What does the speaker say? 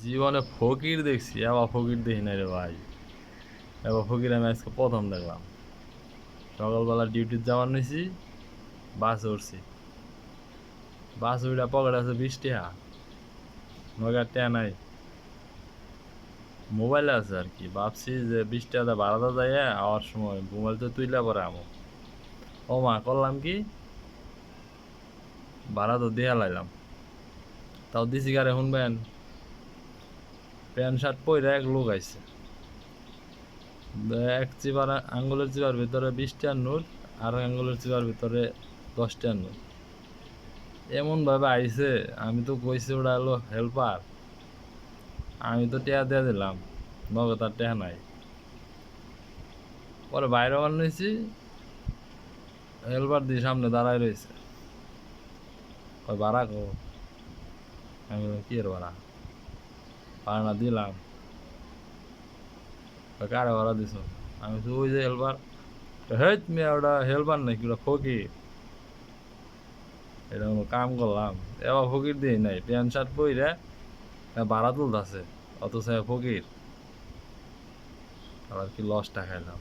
জীবনে ফকির দেখছি, আবার ফকির দেখি না রে ভাই। এবার ফকির আমি আজকে প্রথম দেখলাম। সকালবেলা ডিউটির যাওয়ার নিয়েছি, বাসে উঠছি। বাস উঠা পকেট আছে 20 টাকা, নগার টাকা নাই, মোবাইল আছে আর কি। ভাবছি যে 20 টাকা ভাড়াতে যাইয়া আওয়ার সময় মোবাইল তো তুইলা পরে আমো। ও মা, করলাম কি, ভাড়া তো দেয়া লাইলাম। তাও দিছি গারে শুনবেন, প্যান্ট শার্ট পরে এক লোক আইছে। এক চিপার আঙ্গুলের চিপার ভিতরে 20 টাকার নোট, আর আঙ্গুলের চিপার ভিতরে 10 টাকার নোট। এমন ভাবে আইছে, আমি তো কইছি ওটা হলো হেল্পার। আমি তো টেয়া দিয়ে দিলাম, নগদ আর টেয়া নাই। পরে বাইরে বানিয়েছি, হেল্পার দিয়ে সামনে দাঁড়ায় রয়েছে। ওই ভাড়া কো, আমি বললাম, কি এর ভাড়া? ভাড়া না দিলাম। কারে ভাড়া দিছ? আমি তো ওই যে হেল্পার। হেট মিয়া, ওটা হেল্পার নাকি, ওটা ফকির। এটা কোনো কাম করলাম? এবার ফকির দিয়ে নাই, প্যান্ট শার্ট পইরা ভাড়া তুলতেছে, অথচ ফকির। আবার কি লসটা খাইলাম।